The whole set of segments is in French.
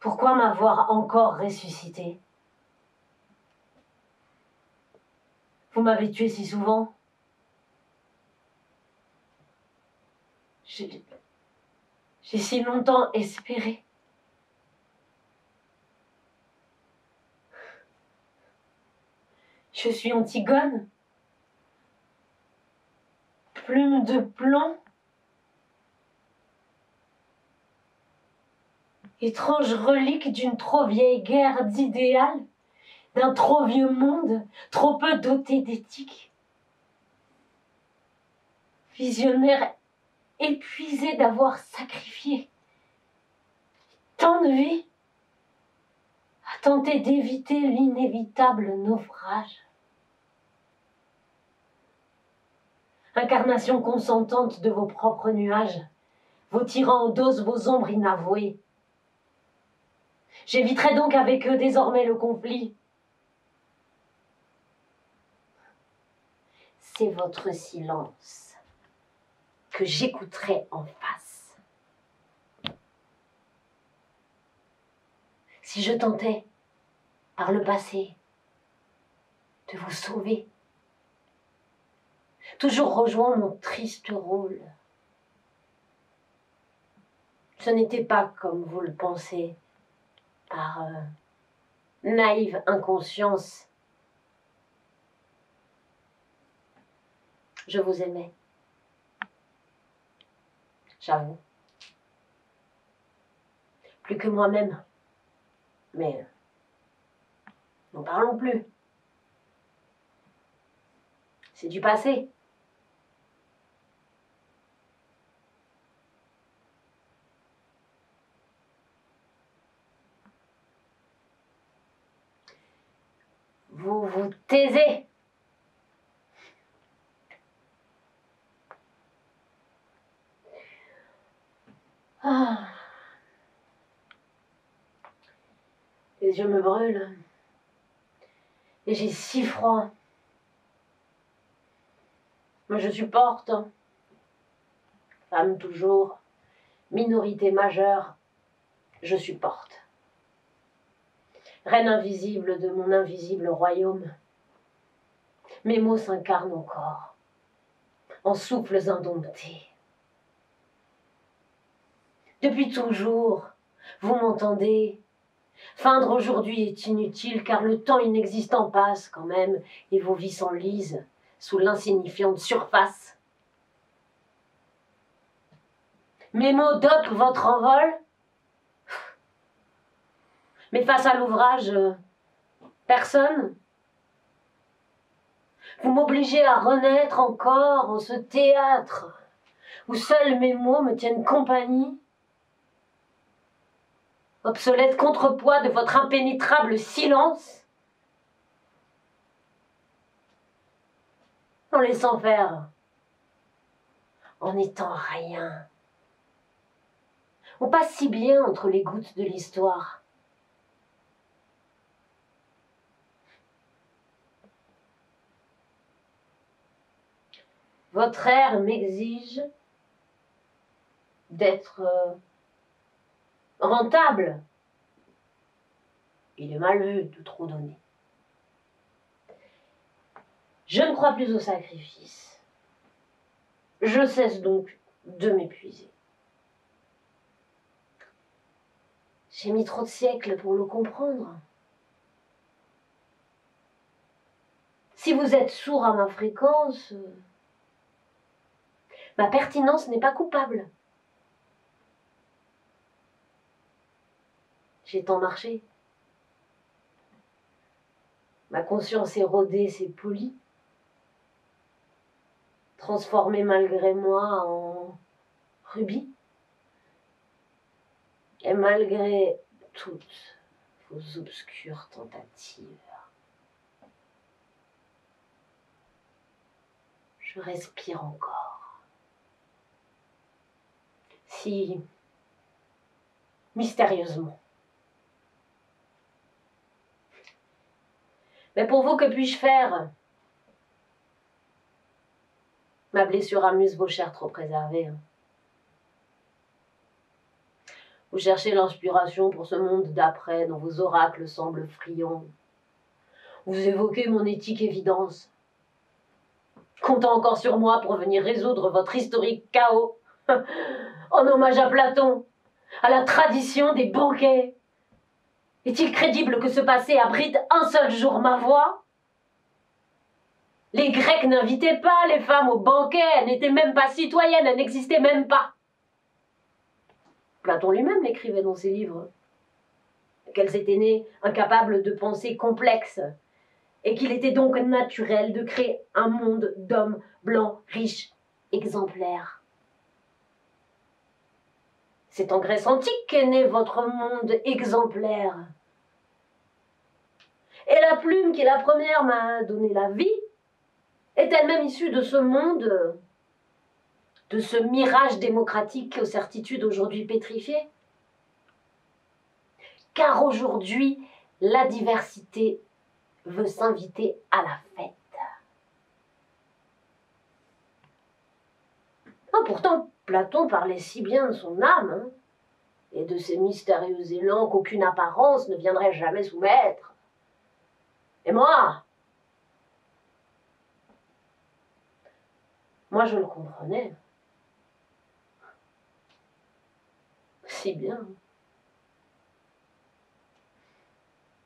Pourquoi m'avoir encore ressuscité? Vous m'avez tué si souvent. J'ai si longtemps espéré. Je suis Antigone. Plume de plomb. Étrange relique d'une trop vieille guerre d'idéal, d'un trop vieux monde, trop peu doté d'éthique. Visionnaire épuisé d'avoir sacrifié tant de vies à tenter d'éviter l'inévitable naufrage. Incarnation consentante de vos propres nuages, vos tyrans aux doses, vos ombres inavouées. J'éviterai donc avec eux désormais le conflit. C'est votre silence que j'écouterai en face. Si je tentais, par le passé, de vous sauver, toujours rejoint mon triste rôle. Ce n'était pas comme vous le pensez, par naïve inconscience. Je vous aimais. J'avoue. Plus que moi-même. Mais n'en parlons plus. C'est du passé. Vous vous taisez. Ah. Les yeux me brûlent. Et j'ai si froid. Mais je supporte. Femme toujours. Minorité majeure. Je supporte. Reine invisible de mon invisible royaume. Mes mots s'incarnent encore, en souffles indomptés. Depuis toujours, vous m'entendez. Feindre aujourd'hui est inutile, car le temps inexistant passe quand même, et vos vies s'enlisent sous l'insignifiante surface. Mes mots dopent votre envol. Mais face à l'ouvrage, personne. Vous m'obligez à renaître encore en ce théâtre où seuls mes mots me tiennent compagnie. Obsolète contrepoids de votre impénétrable silence. En laissant faire, en n'étant rien. On passe si bien entre les gouttes de l'histoire. Votre ère m'exige d'être rentable. Il est mal vu de trop donner. Je ne crois plus au sacrifice. Je cesse donc de m'épuiser. J'ai mis trop de siècles pour le comprendre. Si vous êtes sourd à ma fréquence, ma pertinence n'est pas coupable. J'ai tant marché. Ma conscience érodée s'est polie, transformée malgré moi en rubis. Et malgré toutes vos obscures tentatives, je respire encore. Si mystérieusement. Mais pour vous, que puis-je faire? Ma blessure amuse vos chairs trop préservées. Vous cherchez l'inspiration pour ce monde d'après dont vos oracles semblent friands. Vous évoquez mon éthique évidence, comptant encore sur moi pour venir résoudre votre historique chaos, en hommage à Platon, à la tradition des banquets. Est-il crédible que ce passé abrite un seul jour ma voix? Les Grecs n'invitaient pas les femmes au banquet, elles n'étaient même pas citoyennes, elles n'existaient même pas. Platon lui-même l'écrivait dans ses livres, qu'elles étaient nées incapables de pensées complexes, et qu'il était donc naturel de créer un monde d'hommes blancs, riches, exemplaires. C'est en Grèce antique qu'est né votre monde exemplaire. Et la plume qui la première m'a donné la vie est elle-même issue de ce monde, de ce mirage démocratique aux certitudes aujourd'hui pétrifiées. Car aujourd'hui, la diversité veut s'inviter à la fête. Ah, pourtant, Platon parlait si bien de son âme, hein, et de ces mystérieux élans qu'aucune apparence ne viendrait jamais soumettre. Et moi, je le comprenais. Si bien.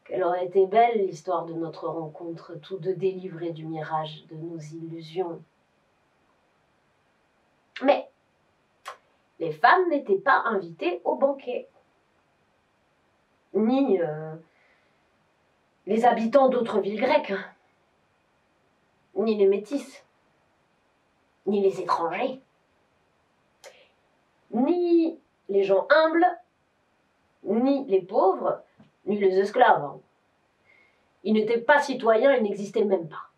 Quelle aurait été belle l'histoire de notre rencontre, tous deux délivrés du mirage de nos illusions. Mais les femmes n'étaient pas invitées au banquet, ni les habitants d'autres villes grecques, ni les métis, ni les étrangers, ni les gens humbles, ni les pauvres, ni les esclaves. Ils n'étaient pas citoyens, ils n'existaient même pas.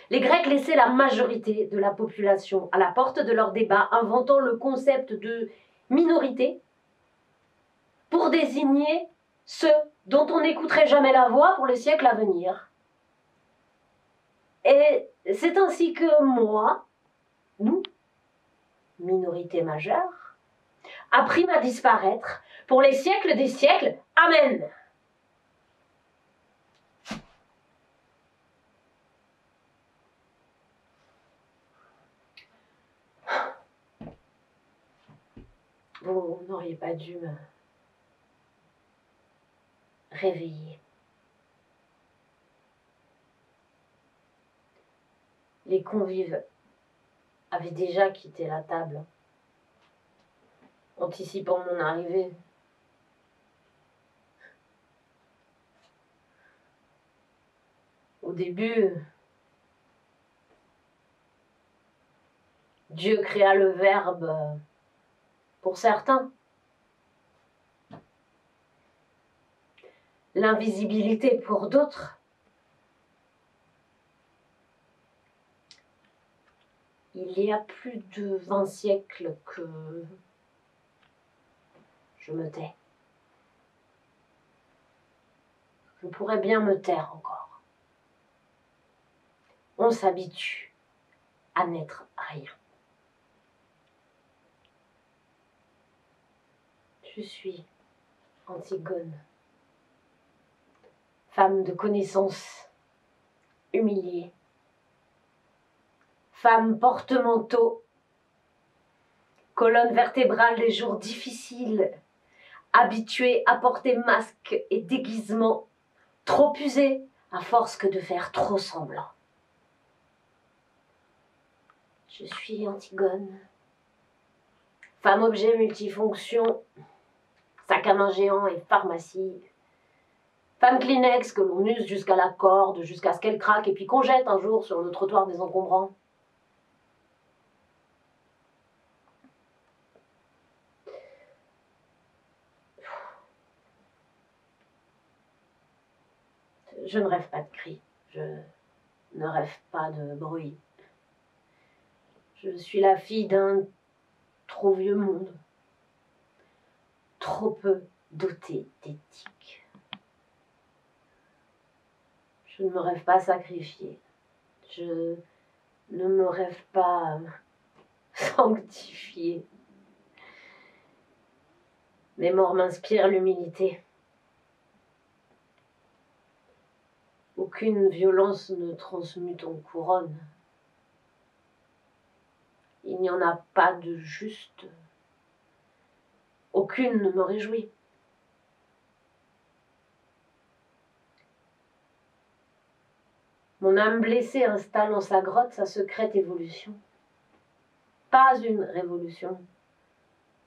Les Grecs laissaient la majorité de la population à la porte de leur débat, inventant le concept de minorité pour désigner ceux dont on n'écouterait jamais la voix pour les siècles à venir. Et c'est ainsi que moi, nous, minorité majeure, appris à disparaître pour les siècles des siècles. Amen. Vous n'auriez pas dû me réveiller. Les convives avaient déjà quitté la table, anticipant mon arrivée. Au début, Dieu créa le Verbe pour certains. L'invisibilité pour d'autres. Il y a plus de 20 siècles que je me tais. Je pourrais bien me taire encore. On s'habitue à n'être rien. Je suis Antigone, femme de connaissance, humiliée, femme porte-manteau, colonne vertébrale des jours difficiles, habituée à porter masque et déguisement, trop usée à force que de faire trop semblant. Je suis Antigone, femme objet multifonction, sac à main géant et pharmacie, femme Kleenex que l'on use jusqu'à la corde, jusqu'à ce qu'elle craque et puis qu'on jette un jour sur le trottoir des encombrants. Je ne rêve pas de cris, je ne rêve pas de bruit. Je suis la fille d'un trop vieux monde, trop peu doté d'éthique. Je ne me rêve pas sacrifiée, je ne me rêve pas sanctifiée. Mes morts m'inspirent l'humilité. Aucune violence ne transmute en couronne. Il n'y en a pas de juste. Aucune ne me réjouit. Mon âme blessée installe en sa grotte sa secrète évolution. Pas une révolution,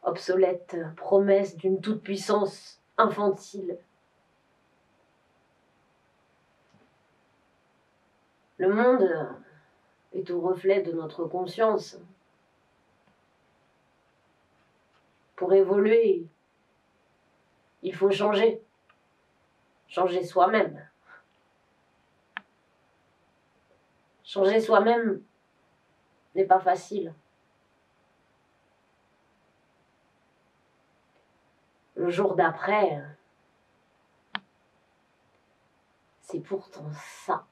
obsolète, promesse d'une toute-puissance infantile. Le monde est au reflet de notre conscience. Pour évoluer, il faut changer. Changer soi-même. Changer soi-même n'est pas facile. Le jour d'après, c'est pourtant ça